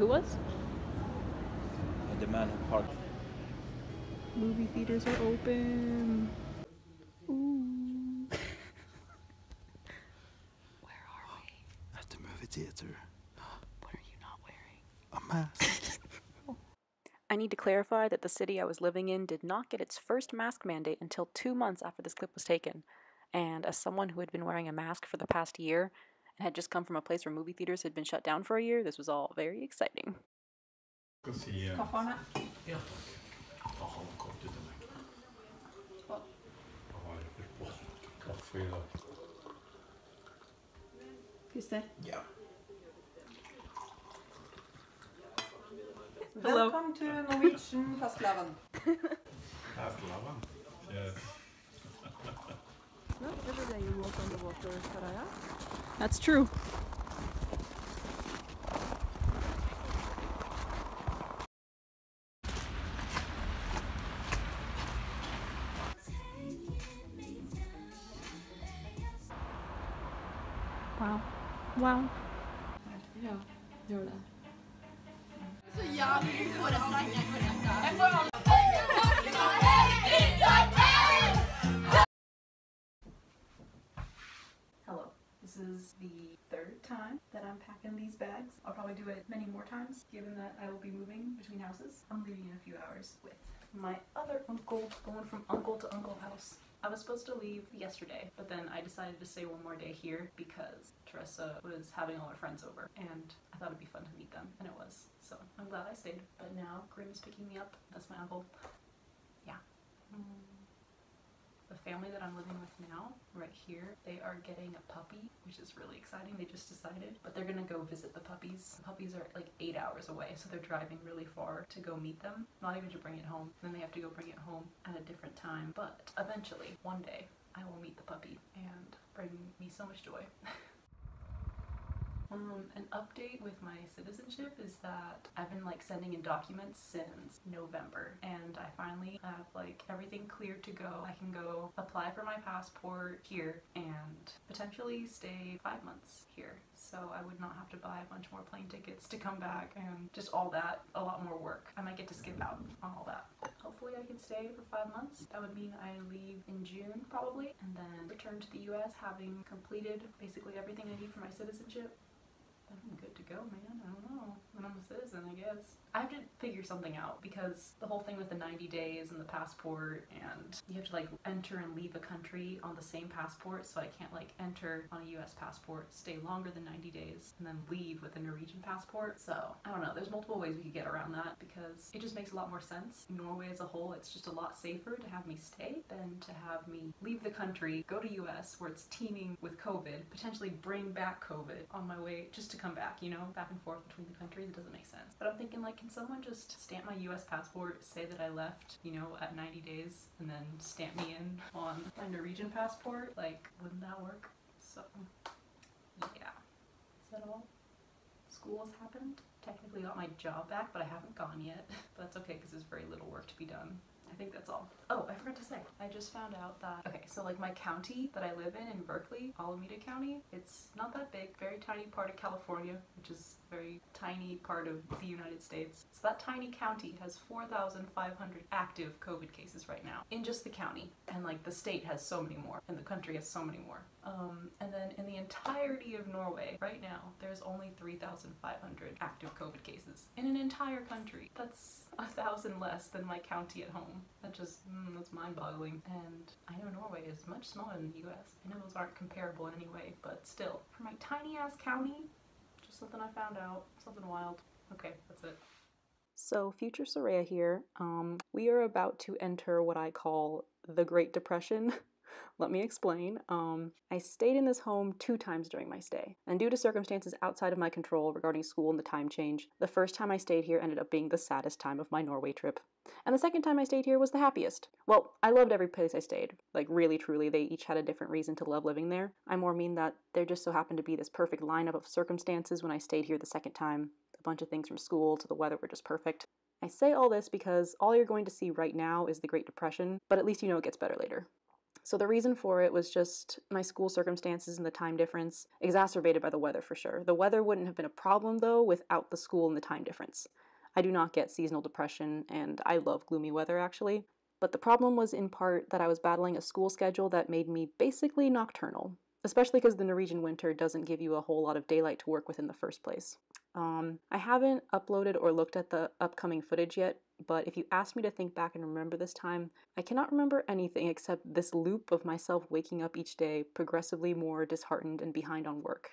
who was? The man who parked. Movie theaters are open. Ooh. Where are we? At the movie theater. What are you not wearing? A mask. I need to clarify that the city I was living in did not get its first mask mandate until 2 months after this clip was taken. And as someone who had been wearing a mask for the past year and had just come from a place where movie theaters had been shut down for a year, this was all very exciting. Kaffarna? Ja, tack. Jag har kort utan mig. Vad? Jag har gjort på kaffe idag. Christer? Ja. Welcome to Norwegian Fastlaven. Fastlaven? Yes. Not every day you walk on the water, Saraya. That's true. Wow. Wow. Ja, gör det. Så jävligt på det Hello. This is the third time that I'm packing these bags. I'll probably do it many more times, given that I will be moving between houses. I'm leaving in a few hours with my other uncle, going from uncle to uncle house. I was supposed to leave yesterday, but then I decided to stay one more day here because Teresa was having all her friends over, and I thought it'd be fun to meet them, and it was. So I'm glad I stayed. But now Grim is picking me up. That's my uncle. Yeah. The family that I'm living with now, right here, they are getting a puppy, which is really exciting. They just decided, but they're gonna go visit the puppies. The puppies are like 8 hours away, so they're driving really far to go meet them, not even to bring it home. And then they have to go bring it home at a different time. But eventually, one day, I will meet the puppy and bring me so much joy. An update with my citizenship is that I've been like sending in documents since November, and I finally have like everything cleared to go. I can go apply for my passport here and potentially stay 5 months here. So I would not have to buy a bunch more plane tickets to come back and just all that, a lot more work. I might get to skip out on all that. Hopefully I can stay for 5 months. That would mean I leave in June probably, and then return to the US having completed basically everything I need for my citizenship. I'm good to go, man. I don't know. When I'm a citizen, I guess. I have to figure something out because the whole thing with the 90 days and the passport, and you have to like enter and leave a country on the same passport, so I can't like enter on a US passport, stay longer than 90 days, and then leave with a Norwegian passport. So I don't know. There's multiple ways we could get around that because it just makes a lot more sense. Norway as a whole, it's just a lot safer to have me stay than to have me leave the country, go to US where it's teeming with COVID, potentially bring back COVID on my way just to come back, you know, back and forth between the countries. It doesn't make sense. But I'm thinking like, can someone just stamp my US passport, say that I left, you know, at 90 days, and then stamp me in on my Norwegian passport? Like, wouldn't that work? So, yeah. Is that all? School has happened. Technically got my job back, but I haven't gone yet. But that's okay because there's very little work to be done. I think that's all. Oh, I forgot to say, I just found out that, okay, so like my county that I live in Berkeley, Alameda County, it's not that big, very tiny part of California, which is a very tiny part of the United States. So that tiny county has 4,500 active COVID cases right now in just the county. And like the state has so many more, and the country has so many more. And then in the entirety of Norway, right now, there's only 3,500 active COVID cases in an entire country. That's 1,000 less than my county at home. That just, that's mind-boggling. And I know Norway is much smaller than the US. I know those aren't comparable in any way, but still, for my tiny-ass county, just something I found out, something wild. Okay, that's it. So, future Soraya here. We are about to enter what I call the Great Depression. Let me explain. I stayed in this home 2 times during my stay, and due to circumstances outside of my control regarding school and the time change, the first time I stayed here ended up being the saddest time of my Norway trip. And the second time I stayed here was the happiest. Well, I loved every place I stayed. Like, really, truly, they each had a different reason to love living there. I more mean that there just so happened to be this perfect lineup of circumstances when I stayed here the second time. A bunch of things from school to the weather were just perfect. I say all this because all you're going to see right now is the Great Depression, but at least you know it gets better later. So the reason for it was just my school circumstances and the time difference, exacerbated by the weather for sure. The weather wouldn't have been a problem though without the school and the time difference. I do not get seasonal depression, and I love gloomy weather actually. But the problem was in part that I was battling a school schedule that made me basically nocturnal, especially because the Norwegian winter doesn't give you a whole lot of daylight to work with in the first place. I haven't uploaded or looked at the upcoming footage yet, but if you ask me to think back and remember this time, I cannot remember anything except this loop of myself waking up each day progressively more disheartened and behind on work.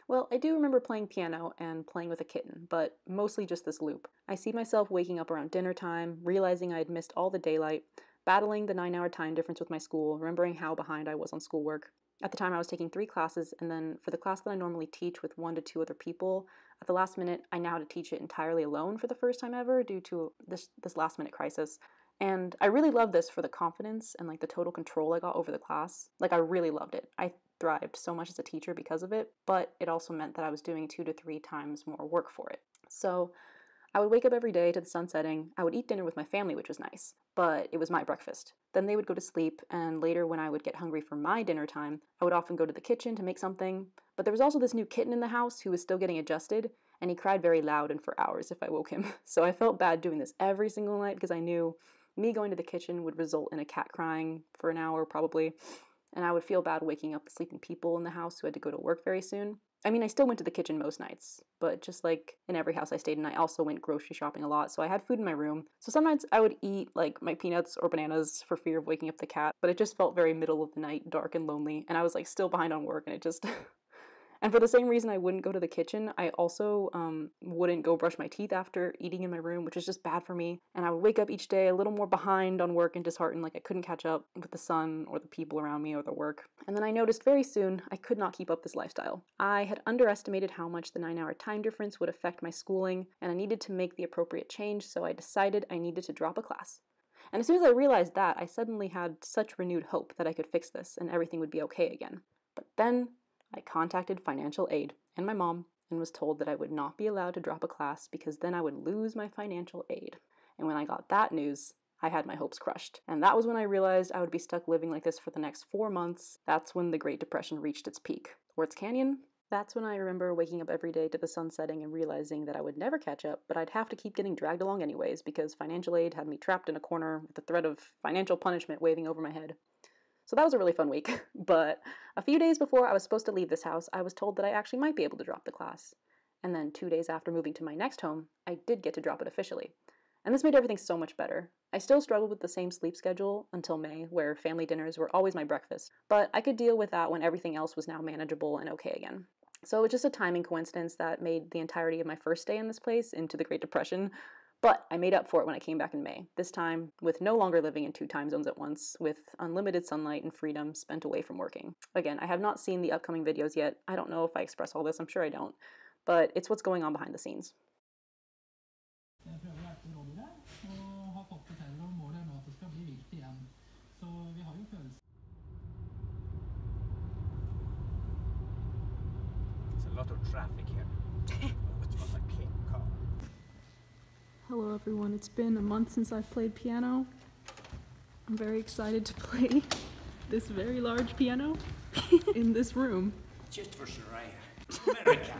Well, I do remember playing piano and playing with a kitten, but mostly just this loop. I see myself waking up around dinner time, realizing I had missed all the daylight, battling the 9-hour time difference with my school, remembering how behind I was on schoolwork. At the time I was taking 3 classes, and then for the class that I normally teach with 1 to 2 other people, at the last minute I now had to teach it entirely alone for the first time ever due to this last minute crisis. And I really loved this for the confidence and like the total control I got over the class. Like I really loved it. I thrived so much as a teacher because of it, but it also meant that I was doing 2 to 3 times more work for it. So I would wake up every day to the sun setting. I would eat dinner with my family, which was nice, but it was my breakfast. Then they would go to sleep, and later when I would get hungry for my dinner time, I would often go to the kitchen to make something. But there was also this new kitten in the house who was still getting adjusted, and he cried very loud and for hours if I woke him. So I felt bad doing this every single night because I knew me going to the kitchen would result in a cat crying for an hour probably, and I would feel bad waking up the sleeping people in the house who had to go to work very soon. I mean, I still went to the kitchen most nights, but just like in every house I stayed in, I also went grocery shopping a lot, so I had food in my room. So some nights I would eat like my peanuts or bananas for fear of waking up the cat, but it just felt very middle of the night, dark and lonely, and I was like still behind on work, and it just... And for the same reason I wouldn't go to the kitchen, I also wouldn't go brush my teeth after eating in my room, which is just bad for me. And I would wake up each day a little more behind on work and disheartened, like I couldn't catch up with the sun or the people around me or the work. And then I noticed very soon I could not keep up this lifestyle. I had underestimated how much the 9-hour time difference would affect my schooling, and I needed to make the appropriate change, so I decided I needed to drop a class. And as soon as I realized that, I suddenly had such renewed hope that I could fix this and everything would be okay again. But then I contacted financial aid and my mom and was told that I would not be allowed to drop a class because then I would lose my financial aid. And when I got that news, I had my hopes crushed. And that was when I realized I would be stuck living like this for the next 4 months. That's when the Great Depression reached its peak. Or its canyon. That's when I remember waking up every day to the sun setting and realizing that I would never catch up, but I'd have to keep getting dragged along anyways because financial aid had me trapped in a corner with the threat of financial punishment waving over my head. So that was a really fun week, but a few days before I was supposed to leave this house, I was told that I actually might be able to drop the class. And then 2 days after moving to my next home, I did get to drop it officially. And this made everything so much better. I still struggled with the same sleep schedule until May, where family dinners were always my breakfast, but I could deal with that when everything else was now manageable and okay again. So it was just a timing coincidence that made the entirety of my first stay in this place into the Great Depression. But I made up for it when I came back in May, this time with no longer living in 2 time zones at once, with unlimited sunlight and freedom spent away from working. Again, I have not seen the upcoming videos yet. I don't know if I express all this, I'm sure I don't, but it's what's going on behind the scenes. There's a lot of traffic here. It was a king car. Hello everyone, it's been a month since I've played piano. I'm very excited to play this very large piano in this room. Just for Soraya. American.